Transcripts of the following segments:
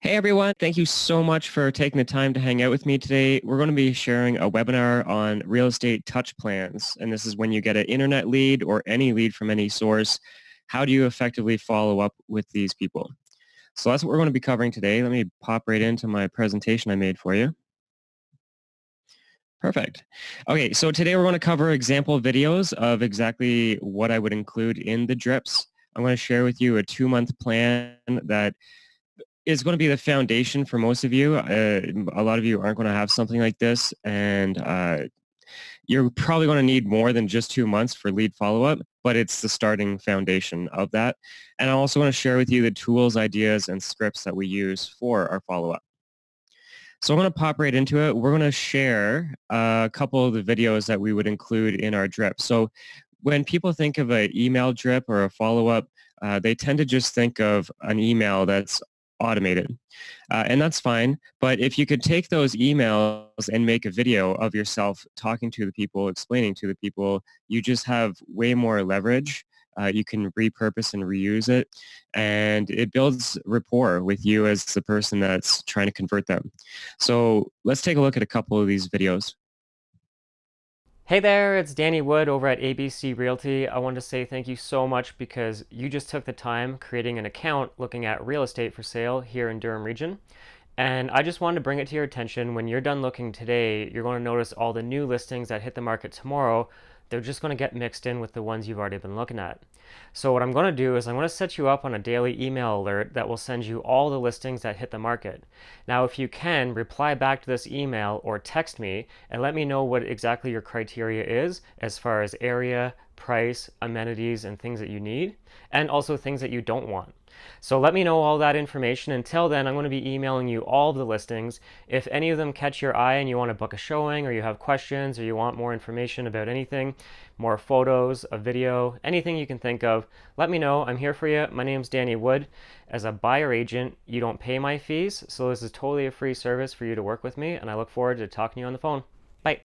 Hey everyone, thank you so much for taking the time to hang out with me today. We're going to be sharing a webinar on real estate touch plans. And this is when you get an internet lead or any lead from any source. How do you effectively follow up with these people? So that's what we're going to be covering today. Let me pop right into my presentation I made for you. Perfect. Okay, so today we're going to cover example videos of exactly what I would include in the drips. I'm going to share with you a 2-month plan that is going to be the foundation for most of you. A lot of you aren't going to have something like this, and you're probably going to need more than just 2 months for lead follow-up, but it's the starting foundation of that. And I also want to share with you the tools, ideas, and scripts that we use for our follow-up. So I'm going to pop right into it. We're going to share a couple of the videos that we would include in our drip. So when people think of an email drip or a follow-up, they tend to just think of an email that's automated. And that's fine. But if you could take those emails and make a video of yourself talking to the people, explaining to the people, you just have way more leverage. You can repurpose and reuse it. And it builds rapport with you as the person that's trying to convert them. So let's take a look at a couple of these videos. Hey there, it's Danny Wood over at ABC Realty. I wanted to say thank you so much because you just took the time creating an account looking at real estate for sale here in Durham region. And I just wanted to bring it to your attention. When you're done looking today, you're going to notice all the new listings that hit the market tomorrow. They're just going to get mixed in with the ones you've already been looking at. So what I'm going to do is I'm going to set you up on a daily email alert that will send you all the listings that hit the market. Now, if you can, reply back to this email or text me and let me know what exactly your criteria is as far as area, price, amenities, and things that you need, and also things that you don't want. So let me know all that information. Until then, I'm going to be emailing you all of the listings. If any of them catch your eye and you want to book a showing or you have questions or you want more information about anything, more photos, a video, anything you can think of, let me know. I'm here for you. My name's Danny Wood. As a buyer agent, you don't pay my fees, so this is totally a free service for you to work with me, and I look forward to talking to you on the phone. Bye.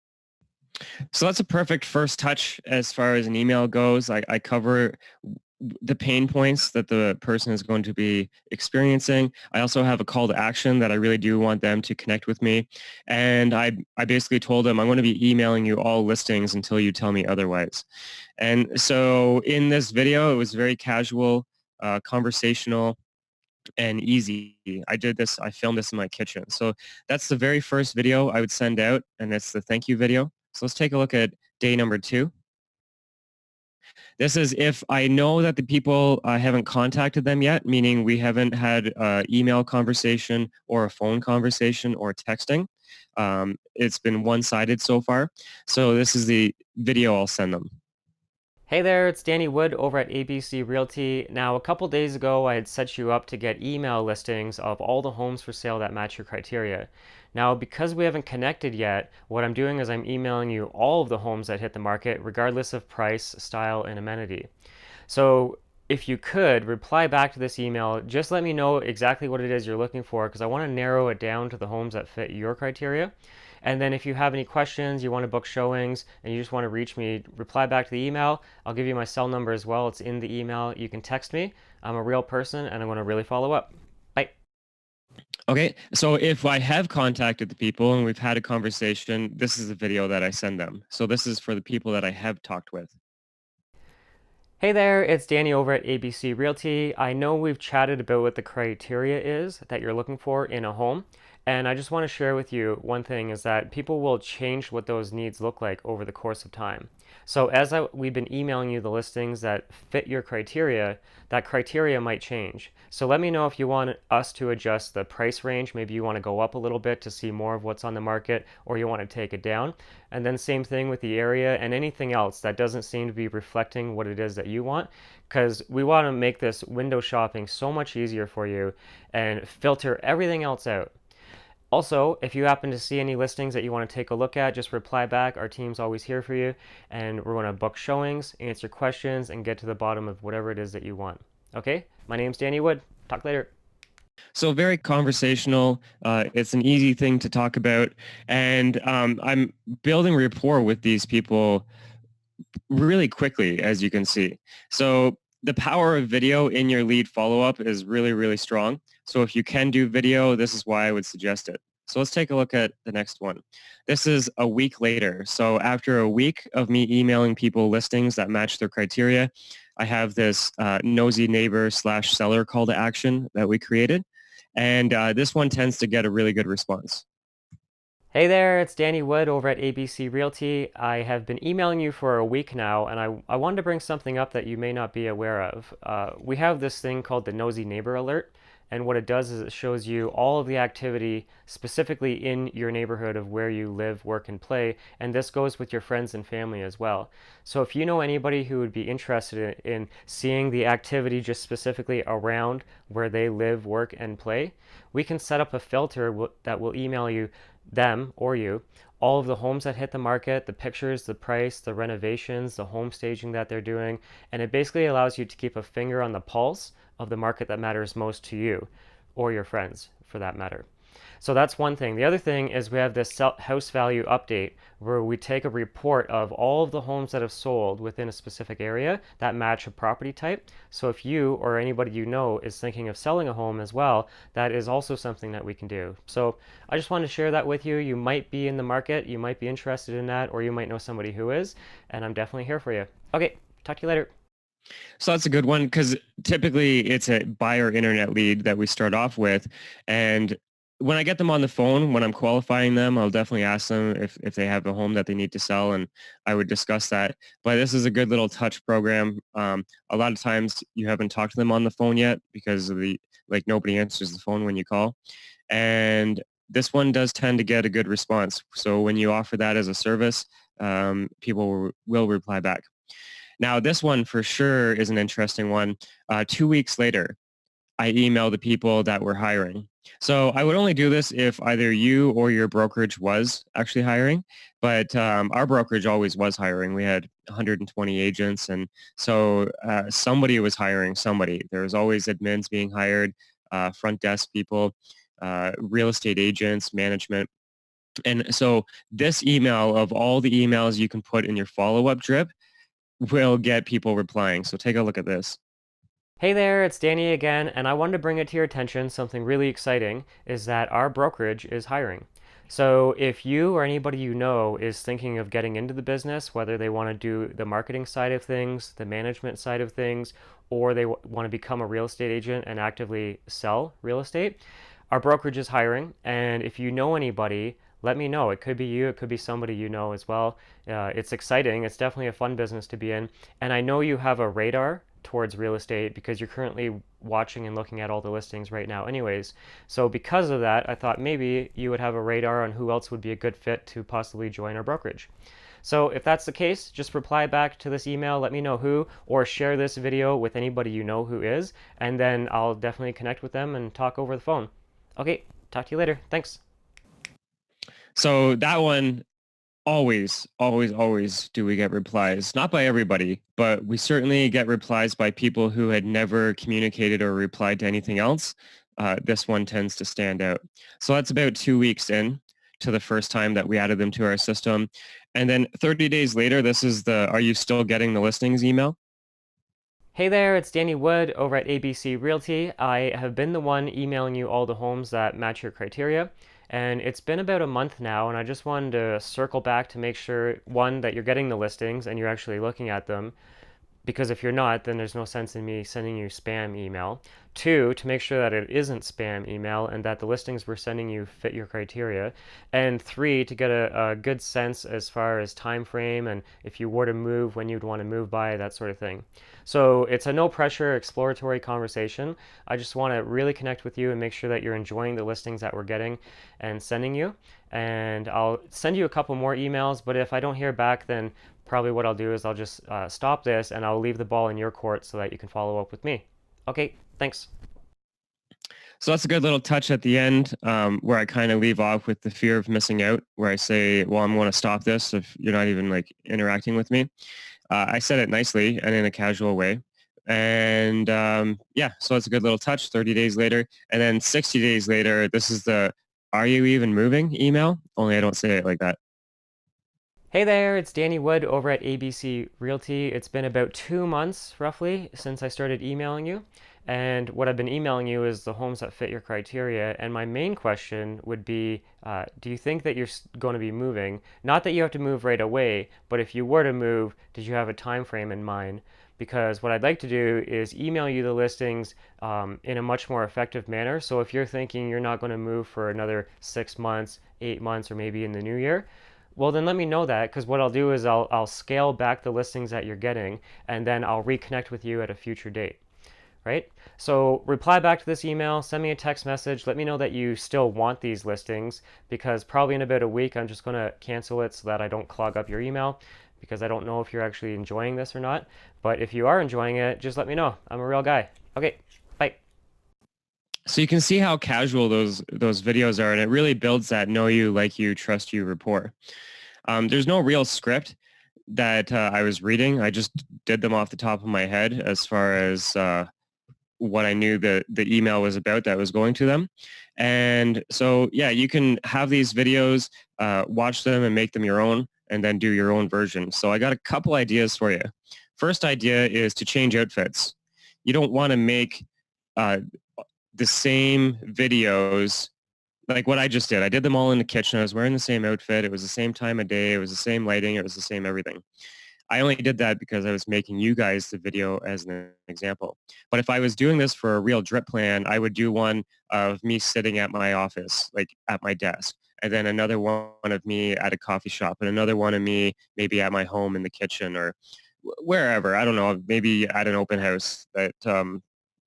So that's a perfect first touch as far as an email goes. I cover the pain points that the person is going to be experiencing. I also have a call to action that I really do want them to connect with me. And I basically told them I'm going to be emailing you all listings until you tell me otherwise. And so in this video, it was very casual, conversational, and easy. I filmed this in my kitchen. So that's the very first video I would send out, and it's the thank you video. So let's take a look at day number 2. This is if I know that the people, I haven't contacted them yet, meaning we haven't had an email conversation or a phone conversation or texting. It's been one-sided so far. So this is the video I'll send them. Hey there, it's Danny Wood over at ABC Realty. Now, a couple days ago, I had set you up to get email listings of all the homes for sale that match your criteria. Now, because we haven't connected yet, what I'm doing is I'm emailing you all of the homes that hit the market, regardless of price, style, and amenity. So if you could reply back to this email, just let me know exactly what it is you're looking for because I want to narrow it down to the homes that fit your criteria. And then if you have any questions, you want to book showings, and you just want to reach me, reply back to the email. I'll give you my cell number as well. It's in the email. You can text me. I'm a real person, and I'm going to really follow up. Bye. Okay, so if I have contacted the people and we've had a conversation, this is the video that I send them. So this is for the people that I have talked with. Hey there, it's Danny over at ABC Realty. I know we've chatted about what the criteria is that you're looking for in a home, and I just want to share with you one thing is that people will change what those needs look like over the course of time. So we've been emailing you the listings that fit your criteria, that criteria might change. So let me know if you want us to adjust the price range. Maybe you want to go up a little bit to see more of what's on the market, or you want to take it down. And then same thing with the area and anything else that doesn't seem to be reflecting what it is that you want, because we want to make this window shopping so much easier for you and filter everything else out. Also, if you happen to see any listings that you want to take a look at, just reply back. Our team's always here for you, and we're going to book showings, answer questions, and get to the bottom of whatever it is that you want. Okay? My name's Danny Wood. Talk later. So very conversational. It's an easy thing to talk about. And I'm building rapport with these people really quickly, as you can see. So the power of video in your lead follow-up is really, really strong. So if you can do video, this is why I would suggest it. So let's take a look at the next one. This is a week later. So after a week of me emailing people listings that match their criteria, I have this nosy neighbor slash seller call to action that we created. And this one tends to get a really good response. Hey there, it's Danny Wood over at ABC Realty. I have been emailing you for a week now, and I wanted to bring something up that you may not be aware of. We have this thing called the Nosy Neighbor Alert, and what it does is it shows you all of the activity specifically in your neighborhood of where you live, work, and play, and this goes with your friends and family as well. So if you know anybody who would be interested in seeing the activity just specifically around where they live, work, and play, we can set up a filter that will email you them or you all of the homes that hit the market, the pictures, the price, the renovations, the home staging that they're doing, and it basically allows you to keep a finger on the pulse of the market that matters most to you or your friends for that matter. So that's one thing. The other thing is we have this house value update where we take a report of all of the homes that have sold within a specific area that match a property type. So if you or anybody you know is thinking of selling a home as well, that is also something that we can do. So I just wanted to share that with you. You might be in the market, you might be interested in that, or you might know somebody who is, and I'm definitely here for you. Okay, talk to you later. So that's a good one because typically it's a buyer internet lead that we start off with. And when I get them on the phone, when I'm qualifying them, I'll definitely ask them if they have a home that they need to sell, and I would discuss that. But this is a good little touch program. A lot of times you haven't talked to them on the phone yet because of like nobody answers the phone when you call. And this one does tend to get a good response. So when you offer that as a service, people will reply back. Now, this one for sure is an interesting one. 2 weeks later, I email the people that were hiring. So I would only do this if either you or your brokerage was actually hiring, but our brokerage always was hiring. We had 120 agents, and so somebody was hiring somebody. There was always admins being hired, front desk people, real estate agents, management. And so this email of all the emails you can put in your follow-up drip will get people replying. So take a look at this. Hey there, it's Danny again, and I wanted to bring it to your attention something really exciting is that our brokerage is hiring. So if you or anybody you know is thinking of getting into the business, whether they want to do the marketing side of things, the management side of things, or they want to become a real estate agent and actively sell real estate, our brokerage is hiring. And if you know anybody, let me know. It could be you, it could be somebody you know as well. It's exciting. It's definitely a fun business to be in. And I know you have a radar towards real estate because you're currently watching and looking at all the listings right now anyways. So because of that, I thought maybe you would have a radar on who else would be a good fit to possibly join our brokerage. So if that's the case, just reply back to this email, let me know who, or share this video with anybody you know who is, and then I'll definitely connect with them and talk over the phone. Okay, talk to you later. Thanks. So that one, always, always, always do we get replies. Not by everybody, but we certainly get replies by people who had never communicated or replied to anything else. This one tends to stand out. So that's about 2 weeks in to the first time that we added them to our system. And then 30 days later, this is the "Are you still getting the listings?" email. Hey there, it's Danny Wood over at ABC Realty. I have been the one emailing you all the homes that match your criteria, and it's been about a month now, and I just wanted to circle back to make sure, one, that you're getting the listings and you're actually looking at them, because if you're not, then there's no sense in me sending you spam email. Two, to make sure that it isn't spam email and that the listings we're sending you fit your criteria. And three, to get a good sense as far as time frame and if you were to move, when you'd want to move by, that sort of thing. So it's a no pressure exploratory conversation. I just want to really connect with you and make sure that you're enjoying the listings that we're getting and sending you. And I'll send you a couple more emails, but if I don't hear back, then probably what I'll do is I'll just stop this and I'll leave the ball in your court so that you can follow up with me. Okay, thanks. So that's a good little touch at the end where I kind of leave off with the fear of missing out, where I say, well, I'm going to stop this if you're not even like interacting with me. I said it nicely and in a casual way. And yeah, so it's a good little touch 30 days later. And then 60 days later, this is the "Are you even moving?" email, only I don't say it like that. Hey there, it's Danny Wood over at ABC Realty. It's been about 2 months roughly since I started emailing you. And what I've been emailing you is the homes that fit your criteria. And my main question would be, do you think that you're going to be moving? Not that you have to move right away, but if you were to move, did you have a time frame in mind? Because what I'd like to do is email you the listings in a much more effective manner. So if you're thinking you're not going to move for another 6 months, 8 months, or maybe in the new year, well, then let me know that, because what I'll do is I'll scale back the listings that you're getting, and then I'll reconnect with you at a future date, right? So reply back to this email, send me a text message, let me know that you still want these listings, because probably in about a week I'm just going to cancel it so that I don't clog up your email, because I don't know if you're actually enjoying this or not. But if you are enjoying it, just let me know. I'm a real guy. Okay, bye. So you can see how casual those videos are, and it really builds that know you, like you, trust you rapport. There's no real script that I was reading. I just did them off the top of my head as far as what I knew the email was about that was going to them. And so, yeah, you can have these videos, watch them and make them your own, and then do your own version. So I got a couple ideas for you. First idea is to change outfits. You don't want to make uh, the same videos like what I just did. I did them all in the kitchen. I was wearing the same outfit. It was the same time of day. It was the same lighting. It was the same everything. I only did that because I was making you guys the video as an example. But if I was doing this for a real drip plan, I would do one of me sitting at my office, like at my desk, and then another one of me at a coffee shop, and another one of me maybe at my home in the kitchen or wherever. I don't know, maybe at an open house that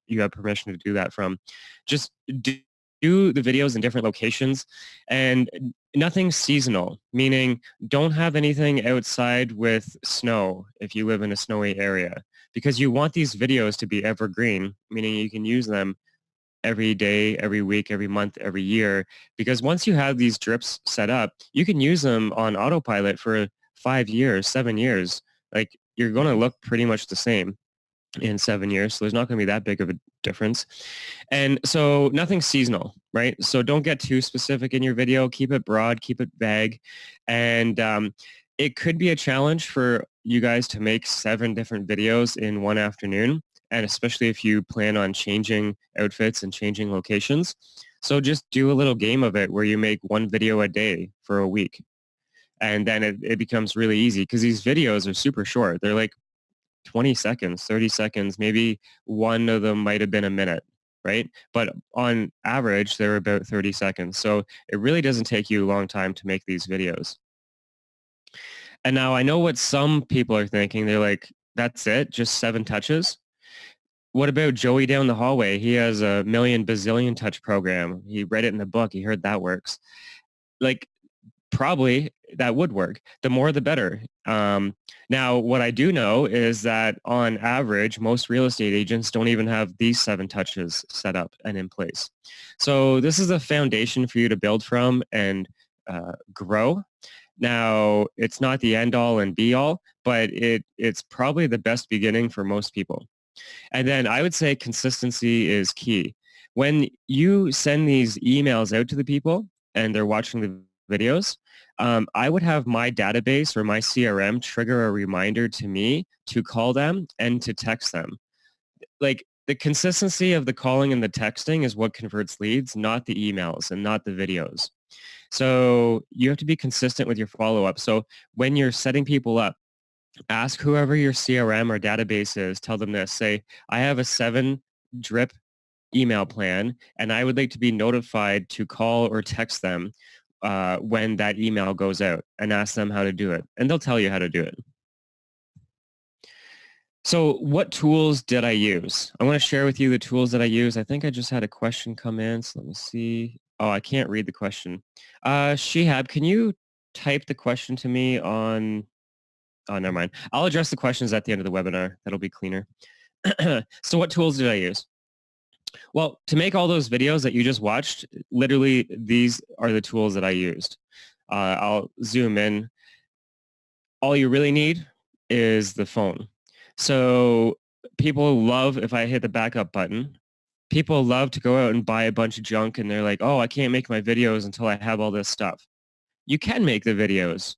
you have permission to do that from. Just do the videos in different locations and nothing seasonal, meaning don't have anything outside with snow if you live in a snowy area, because you want these videos to be evergreen, meaning you can use them every day, every week, every month, every year, because once you have these drips set up, you can use them on autopilot for 5 years, 7 years. Like you're going to look pretty much the same in 7 years. So there's not going to be that big of a difference. And so nothing seasonal, right? So don't get too specific in your video. Keep it broad, keep it vague. And it could be a challenge for you guys to make 7 different videos in one afternoon. And especially if you plan on changing outfits and changing locations. So just do a little game of it where you make one video a day for a week. And then it becomes really easy because these videos are super short. They're like 20 seconds, 30 seconds, maybe one of them might have been a minute, right? But on average, they're about 30 seconds. So it really doesn't take you a long time to make these videos. And now I know what some people are thinking. They're like, that's it, just 7 touches. What about Joey down the hallway? He has a million bazillion touch program. He read it in the book. He heard that works. Like probably that would work. The more, the better. Now, what I do know is that on average, most real estate agents don't even have these 7 touches set up and in place. So this is a foundation for you to build from and grow. Now, it's not the end all and be all, but it's probably the best beginning for most people. And then I would say consistency is key. When you send these emails out to the people and they're watching the videos, I would have my database or my CRM trigger a reminder to me to call them and to text them. Like the consistency of the calling and the texting is what converts leads, not the emails and not the videos. So you have to be consistent with your follow-up. So when you're setting people up, ask whoever your CRM or database is, tell them this, say, I have a 7 drip email plan and I would like to be notified to call or text them when that email goes out and ask them how to do it. And they'll tell you how to do it. So what tools did I use? I want to share with you the tools that I use. I think I just had a question come in. So let me see. Oh, I can't read the question. Shihab, can you type the question to me on... Oh, never mind. I'll address the questions at the end of the webinar. That'll be cleaner. So what tools did I use? Well, to make all those videos that you just watched, literally these are the tools that I used. I'll zoom in. All you really need is the phone. So people love if I hit the backup button. People love to go out and buy a bunch of junk and they're like, oh, I can't make my videos until I have all this stuff. You can make the videos.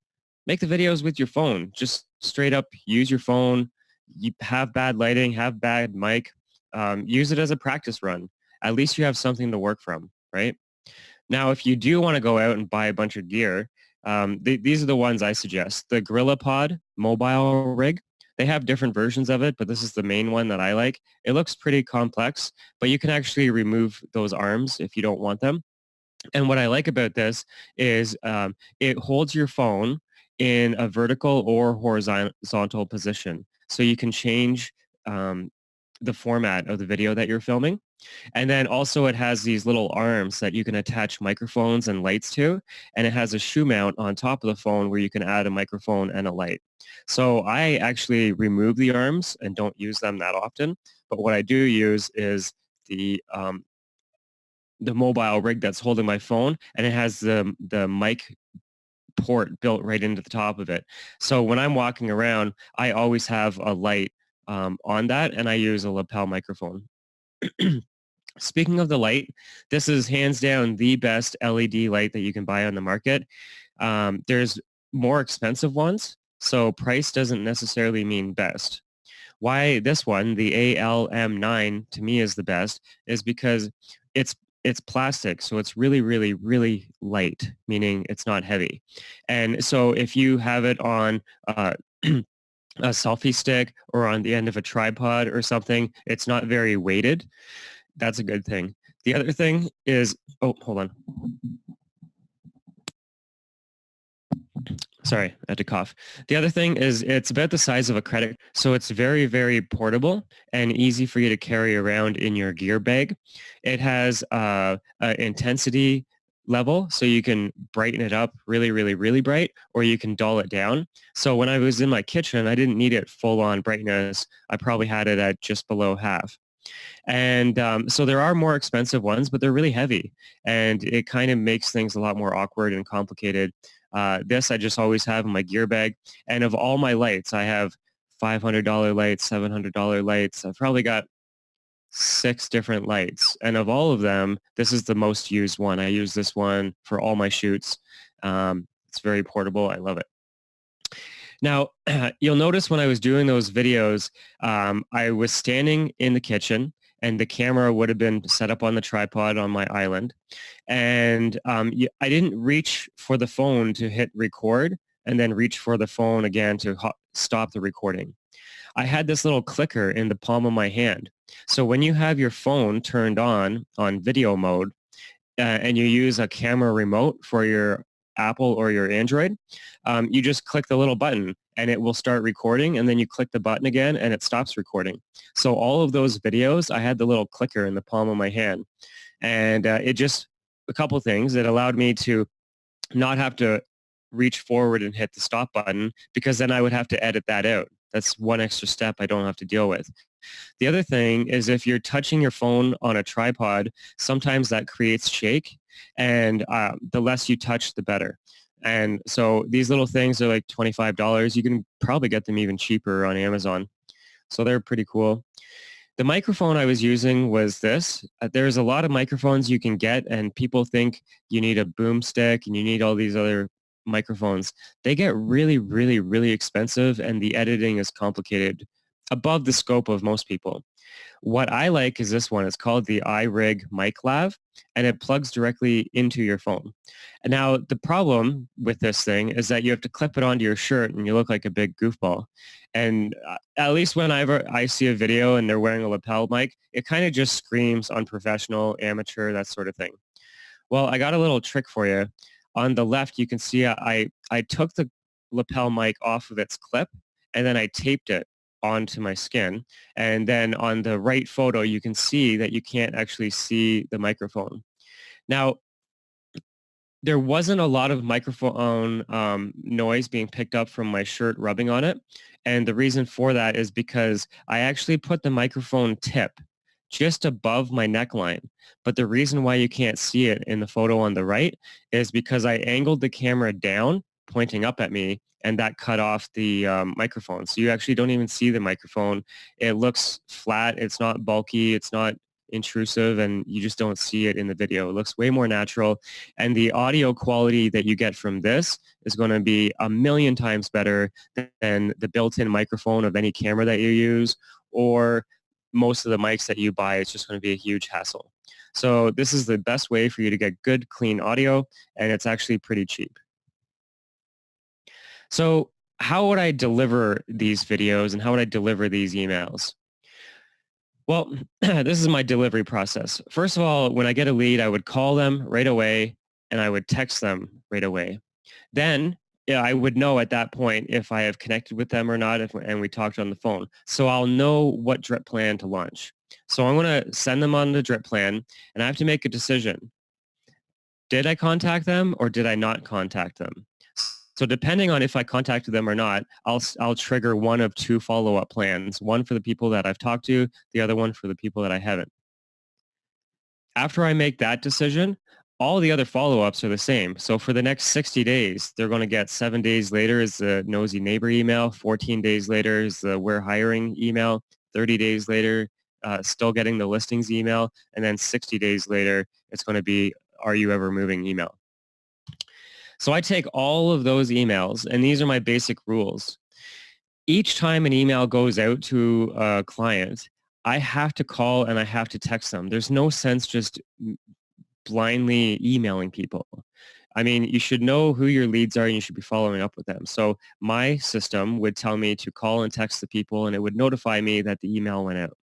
make the videos with your phone. Just straight up use your phone. You have bad lighting, have bad mic, use it as a practice run. At least you have something to work from, right? Now, if you do want to go out and buy a bunch of gear, these are the ones I suggest. The GorillaPod mobile rig. They have different versions of it, but this is the main one that I like. It looks pretty complex, but you can actually remove those arms if you don't want them. And what I like about this is it holds your phone in a vertical or horizontal position. So you can change the format of the video that you're filming. And then also it has these little arms that you can attach microphones and lights to. And it has a shoe mount on top of the phone where you can add a microphone and a light. So I actually remove the arms and don't use them that often. But what I do use is the mobile rig that's holding my phone, and it has the mic port built right into the top of it. So when I'm walking around, I always have a light on that, and I use a lapel microphone. Speaking of the light, this is hands down the best LED light that you can buy on the market. There's more expensive ones, so price doesn't necessarily mean best. Why this one, the ALM9, to me is the best, is because it's it's plastic, so it's really, really, really light, meaning it's not heavy. And so if you have it on a selfie stick or on the end of a tripod or something, it's not very weighted. That's a good thing. The other thing is, oh, hold on. Sorry, I had to cough. The other thing is it's about the size of a credit, so it's very, very portable and easy for you to carry around in your gear bag. It has an intensity level, so you can brighten it up really, really, really bright, or you can dull it down. So when I was in my kitchen, I didn't need it full on brightness. I probably had it at just below half. And so there are more expensive ones, but they're really heavy. And it kind of makes things a lot more awkward and complicated. This I just always have in my gear bag. And of all my lights, I have $500 lights, $700 lights. I've probably got 6 different lights. And of all of them, this is the most used one. I use this one for all my shoots. It's very portable. I love it. Now, you'll notice when I was doing those videos, I was standing in the kitchen and the camera would have been set up on the tripod on my island. And I didn't reach for the phone to hit record and then reach for the phone again to stop the recording. I had this little clicker in the palm of my hand. So when you have your phone turned on video mode, and you use a camera remote for your Apple or your Android, you just click the little button and it will start recording, and then you click the button again and it stops recording. So all of those videos, I had the little clicker in the palm of my hand, and it just, a couple things, it allowed me to not have to reach forward and hit the stop button, because then I would have to edit that out. That's one extra step I don't have to deal with. The other thing is if you're touching your phone on a tripod, sometimes that creates shake, and the less you touch, the better. And so these little things are like $25. You can probably get them even cheaper on Amazon. So they're pretty cool. The microphone I was using was this. There's a lot of microphones you can get, and people think you need a boom stick and you need all these other microphones. They get really, really, really expensive, and the editing is complicated above the scope of most people. What I like is this one. It's called the iRig Mic Lav, and it plugs directly into your phone. And now the problem with this thing is that you have to clip it onto your shirt and you look like a big goofball. And at least whenever I see a video and they're wearing a lapel mic, it kind of just screams unprofessional, amateur, that sort of thing. Well, I got a little trick for you. On the left, you can see I took the lapel mic off of its clip, and then I taped it onto my skin. And then on the right photo, you can see that you can't actually see the microphone. Now, there wasn't a lot of microphone noise being picked up from my shirt rubbing on it. And the reason for that is because I actually put the microphone tip just above my neckline. But the reason why you can't see it in the photo on the right is because I angled the camera down, pointing up at me, and that cut off the microphone. So you actually don't even see the microphone. It looks flat. It's not bulky. It's not intrusive and you just don't see it in the video. It looks way more natural. And the audio quality that you get from this is going to be a million times better than the built-in microphone of any camera that you use, or most of the mics that you buy. It's just going to be a huge hassle. So this is the best way for you to get good, clean audio, and it's actually pretty cheap. So how would I deliver these videos and how would I deliver these emails? Well, this is my delivery process. First of all, when I get a lead, I would call them right away and I would text them right away. Then yeah, I would know at that point if I have connected with them or not, and we talked on the phone. So I'll know what drip plan to launch. So I'm going to send them on the drip plan, and I have to make a decision. Did I contact them or did I not contact them? So depending on if I contacted them or not, I'll trigger one of two follow-up plans, one for the people that I've talked to, the other one for the people that I haven't. After I make that decision, all the other follow-ups are the same. So for the next 60 days, they're going to get 7 days later is the nosy neighbor email, 14 days later is the we're hiring email, 30 days later, still getting the listings email, and then 60 days later, it's going to be are you ever moving email. So I take all of those emails, and these are my basic rules. Each time an email goes out to a client, I have to call and I have to text them. There's no sense just blindly emailing people. I mean, you should know who your leads are and you should be following up with them. So my system would tell me to call and text the people and it would notify me that the email went out.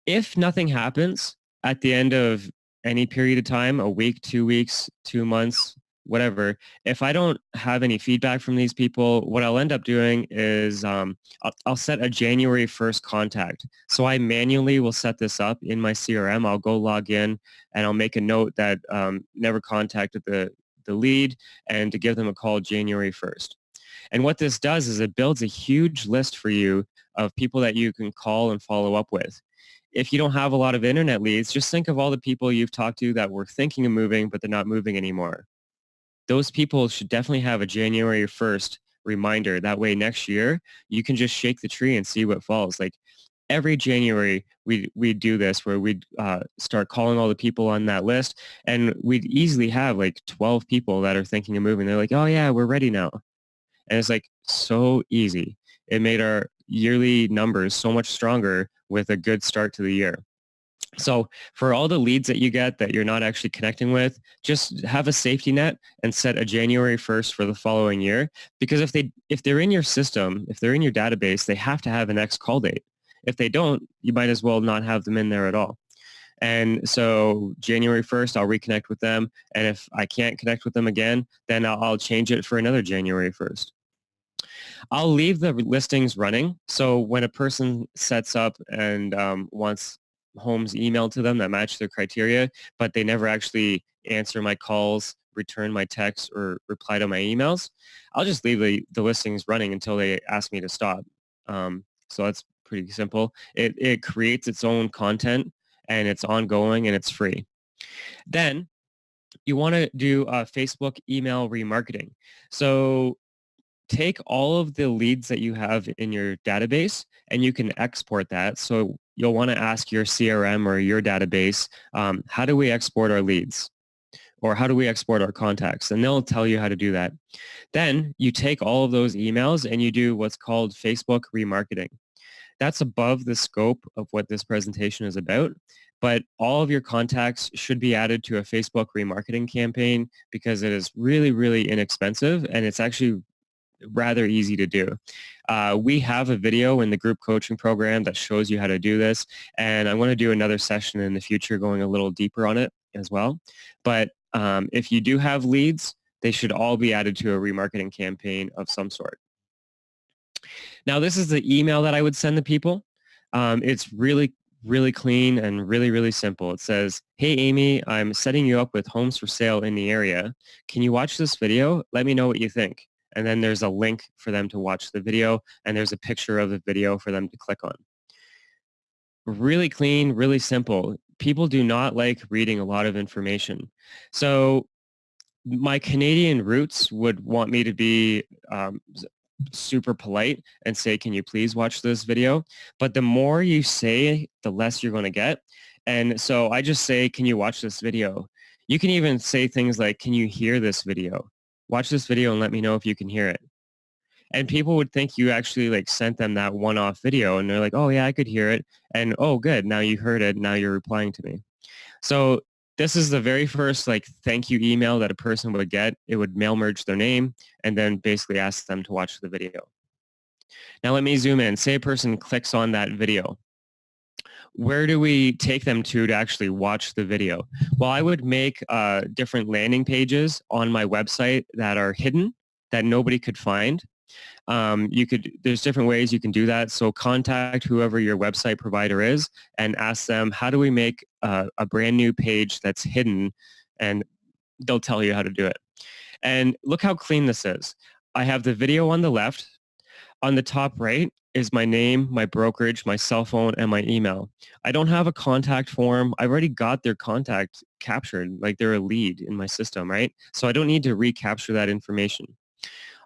If nothing happens at the end of any period of time, a week, 2 weeks, 2 months, whatever, if I don't have any feedback from these people, what I'll end up doing is I'll set a January 1st contact. So I manually will set this up in my CRM. I'll go log in and I'll make a note that never contacted the lead and to give them a call January 1st. And what this does is it builds a huge list for you of people that you can call and follow up with. If you don't have a lot of internet leads, just think of all the people you've talked to that were thinking of moving, but they're not moving anymore. Those people should definitely have a January 1st reminder. That way next year, you can just shake the tree and see what falls. Like every January, we do this where we'd start calling all the people on that list, and we'd easily have like 12 people that are thinking of moving. They're like, oh yeah, we're ready now. And it's like so easy. It made our yearly numbers so much stronger with a good start to the year. So for all the leads that you get that you're not actually connecting with, just have a safety net and set a January 1st for the following year. Because if they're in your system, if they're in your database, they have to have an X call date. If they don't, you might as well not have them in there at all. And so January 1st, I'll reconnect with them. And if I can't connect with them again, then I'll change it for another January 1st. I'll leave the listings running. So when a person sets up and wants homes emailed to them that match their criteria, but they never actually answer my calls, return my texts, or reply to my emails, I'll just leave the listings running until they ask me to stop. So that's pretty simple. It creates its own content and it's ongoing and it's free. Then you want to do Facebook email remarketing. So take all of the leads that you have in your database and you can export that. So you'll want to ask your CRM or your database, how do we export our leads? Or how do we export our contacts? And they'll tell you how to do that. Then you take all of those emails and you do what's called Facebook remarketing. That's above the scope of what this presentation is about, but all of your contacts should be added to a Facebook remarketing campaign because it is really, really inexpensive and it's actually rather easy to do. We have a video in the group coaching program that shows you how to do this, and I'm going to do another session in the future going a little deeper on it as well. But if you do have leads, they should all be added to a remarketing campaign of some sort. Now, this is the email that I would send the people. It's really, really clean and really, really simple. It says, hey, Amy, I'm setting you up with homes for sale in the area. Can you watch this video? Let me know what you think. And then there's a link for them to watch the video, and there's a picture of the video for them to click on. Really clean, really simple. People do not like reading a lot of information. So my Canadian roots would want me to be super polite and say, can you please watch this video? But the more you say, the less you're going to get. And so I just say, can you watch this video? You can even say things like, can you hear this video? Watch this video and let me know if you can hear it. And people would think you actually like sent them that one-off video and they're like, oh yeah, I could hear it. And oh, good. Now you heard it. Now you're replying to me. So this is the very first like thank you email that a person would get. It would mail merge their name and then basically ask them to watch the video. Now let me zoom in. Say a person clicks on that video. Where do we take them to actually watch the video? Well, I would make different landing pages on my website that are hidden that nobody could find. There's different ways you can do that. So contact whoever your website provider is and ask them, how do we make a brand new page that's hidden? And they'll tell you how to do it. And look how clean this is. I have the video on the left. On the top right is my name, my brokerage, my cell phone, and my email. I don't have a contact form. I've already got their contact captured, like they're a lead in my system, right? So I don't need to recapture that information.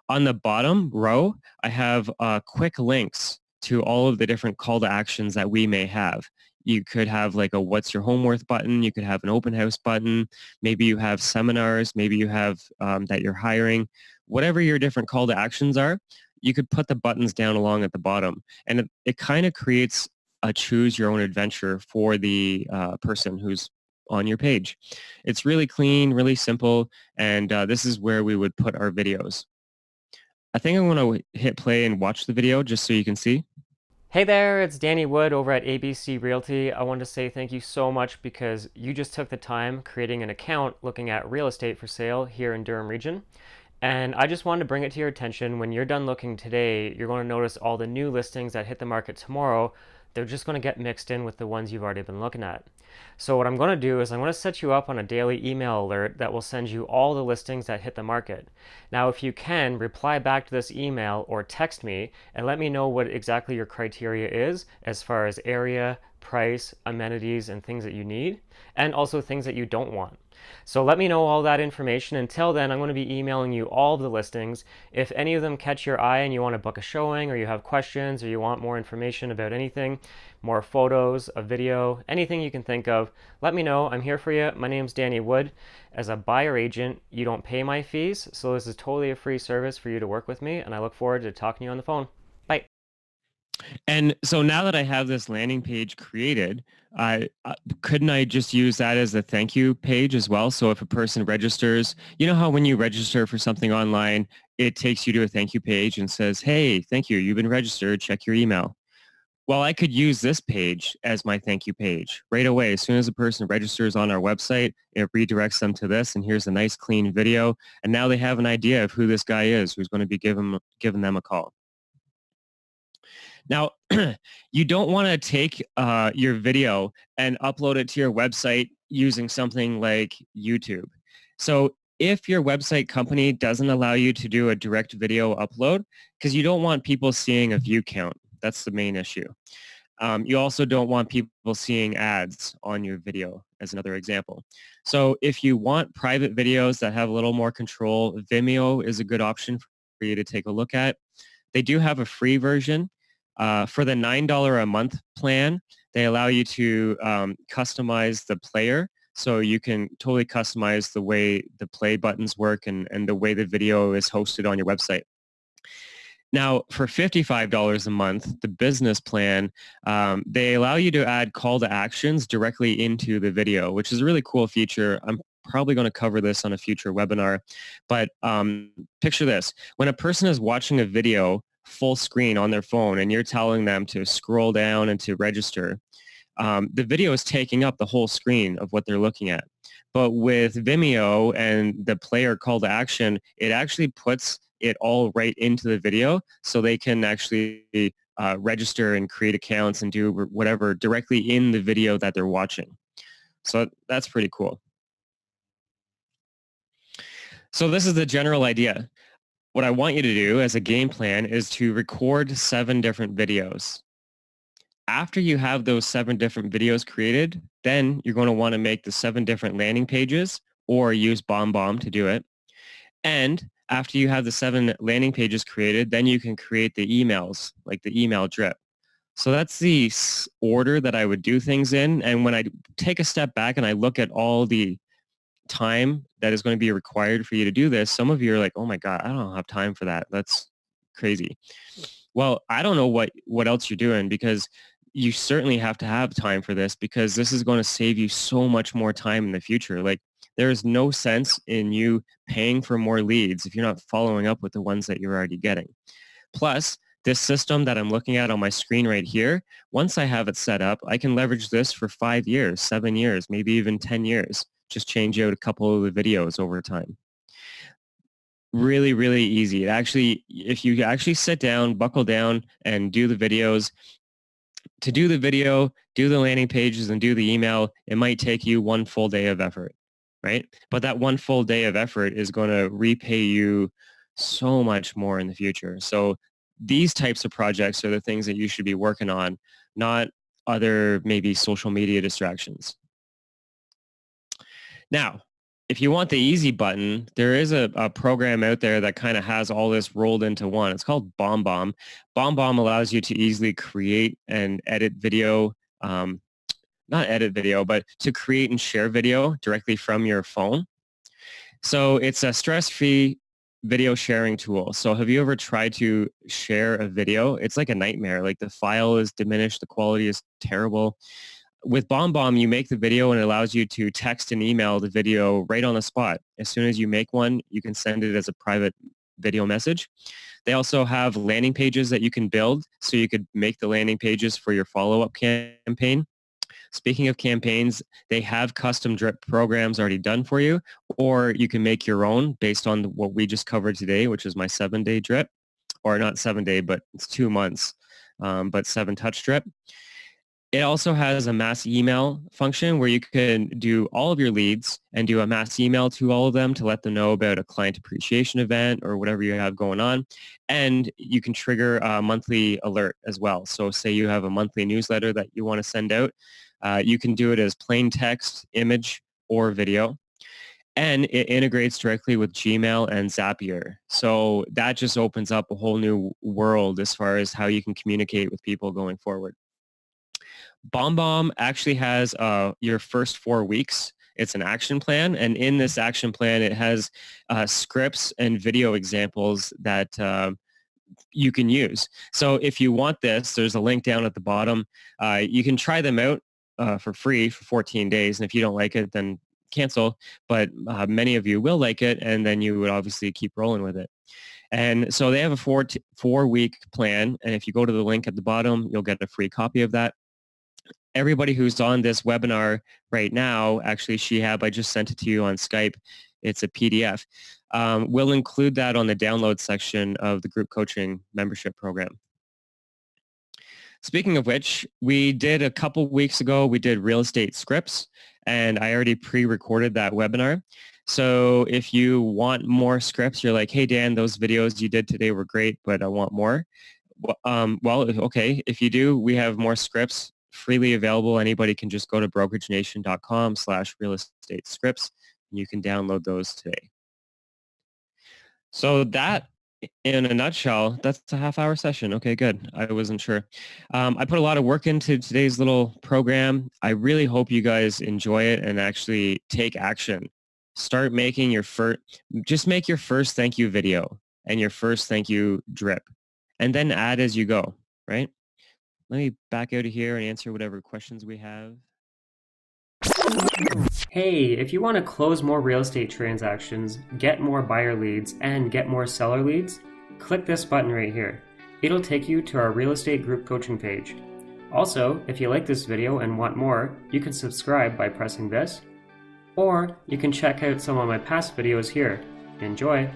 On the bottom row, I have quick links to all of the different call to actions that we may have. You could have like a what's your home worth button. You could have an open house button. Maybe you have seminars. Maybe you have that you're hiring. Whatever your different call to actions are, you could put the buttons down along at the bottom. And it kind of creates a choose your own adventure for the person who's on your page. It's really clean, really simple, and this is where we would put our videos. I think I'm going to hit play and watch the video just so you can see. Hey there, it's Danny Wood over at ABC Realty. I wanted to say thank you so much because you just took the time creating an account looking at real estate for sale here in Durham region. And I just wanted to bring it to your attention. When you're done looking today, you're going to notice all the new listings that hit the market tomorrow. They're just going to get mixed in with the ones you've already been looking at. So what I'm going to do is I'm going to set you up on a daily email alert that will send you all the listings that hit the market. Now, if you can, reply back to this email or text me and let me know what exactly your criteria is as far as area, price, amenities, and things that you need, and also things that you don't want. So let me know all that information. Until then, I'm going to be emailing you all of the listings. If any of them catch your eye and you want to book a showing, or you have questions, or you want more information about anything, more photos, a video, anything you can think of, let me know. I'm here for you. My name's Danny Wood. As a buyer agent, you don't pay my fees, so this is totally a free service for you to work with me, and I look forward to talking to you on the phone. Bye. And so now that I have this landing page created, couldn't I just use that as a thank you page as well? So if a person registers, you know how when you register for something online, it takes you to a thank you page and says, hey, thank you, you've been registered, check your email. Well, I could use this page as my thank you page right away. As soon as a person registers on our website, it redirects them to this, and here's a nice clean video. And now they have an idea of who this guy is who's going to be giving them a call. Now, you don't want to take your video and upload it to your website using something like YouTube. So if your website company doesn't allow you to do a direct video upload, because you don't want people seeing a view count, that's the main issue. You also don't want people seeing ads on your video, as another example. So if you want private videos that have a little more control, Vimeo is a good option for you to take a look at. They do have a free version. For the $9 a month plan, they allow you to customize the player. So you can totally customize the way the play buttons work and the way the video is hosted on your website. Now, for $55 a month, the business plan, they allow you to add call to actions directly into the video, which is a really cool feature. I'm probably going to cover this on a future webinar. But picture this. When a person is watching a video full screen on their phone and you're telling them to scroll down and to register, the video is taking up the whole screen of what they're looking at. But with Vimeo and the player call to action, it actually puts it all right into the video so they can actually register and create accounts and do whatever directly in the video that they're watching. So that's pretty cool. So this is the general idea. What I want you to do as a game plan is to record 7 different videos. After you have those 7 different videos created, then you're going to want to make the 7 different landing pages or use BombBomb to do it. And after you have the 7 landing pages created, then you can create the emails, like the email drip. So that's the order that I would do things in. And when I take a step back and I look at all the time that is going to be required for you to do this, some of you are like, oh my God, I don't have time for that. That's crazy. Well, I don't know what else you're doing, because you certainly have to have time for this, because this is going to save you so much more time in the future. Like, there is no sense in you paying for more leads if you're not following up with the ones that you're already getting. Plus, this system that I'm looking at on my screen right here, once I have it set up, I can leverage this for 5 years, 7 years, maybe even 10 years. Just change out a couple of the videos over time. Really, really easy. It actually, if you actually sit down, buckle down, and do the videos, to do the video, do the landing pages, and do the email, it might take you 1 full day of effort, right? But that 1 full day of effort is going to repay you so much more in the future. So these types of projects are the things that you should be working on, not other maybe social media distractions. Now, if you want the easy button, there is a program out there that kind of has all this rolled into one. It's called BombBomb. BombBomb allows you to easily create and edit video, not edit video, but to create and share video directly from your phone. So it's a stress-free video sharing tool. So have you ever tried to share a video? It's like a nightmare. Like, the file is diminished, the quality is terrible. With BombBomb, you make the video and it allows you to text and email the video right on the spot. As soon as you make one, you can send it as a private video message. They also have landing pages that you can build, so you could make the landing pages for your follow-up campaign. Speaking of campaigns, they have custom drip programs already done for you, or you can make your own based on what we just covered today, which is my 7-day drip, or not 7-day, but it's 2 months, but 7-touch drip. It also has a mass email function where you can do all of your leads and do a mass email to all of them to let them know about a client appreciation event or whatever you have going on. And you can trigger a monthly alert as well. So say you have a monthly newsletter that you want to send out. You can do it as plain text, image, or video. And it integrates directly with Gmail and Zapier. So that just opens up a whole new world as far as how you can communicate with people going forward. BombBomb actually has your first 4 weeks. It's an action plan, and in this action plan, it has scripts and video examples that you can use. So if you want this, there's a link down at the bottom. You can try them out for free for 14 days, and if you don't like it, then cancel. But many of you will like it, and then you would obviously keep rolling with it. And so they have a 4-week plan, and if you go to the link at the bottom, you'll get a free copy of that. Everybody who's on this webinar right now, actually, Shihab, I just sent it to you on Skype. It's a PDF. We'll include that on the download section of the group coaching membership program. Speaking of which, we did a couple weeks ago, we did real estate scripts, and I already pre-recorded that webinar. So if you want more scripts, you're like, hey, Dan, those videos you did today were great, but I want more. Well, okay, if you do, we have more scripts freely available. Anybody can just go to brokeragenation.com/real estate scripts, and you can download those today. So that, in a nutshell, that's a half-hour session. Okay, good. I wasn't sure. I put a lot of work into today's little program. I really hope you guys enjoy it and actually take action. Start making your just make your first thank you video and your first thank you drip, and then add as you go, right? Let me back out of here and answer whatever questions we have. Hey, if you want to close more real estate transactions, get more buyer leads, and get more seller leads, click this button right here. It'll take you to our real estate group coaching page. Also, if you like this video and want more, you can subscribe by pressing this, or you can check out some of my past videos here. Enjoy!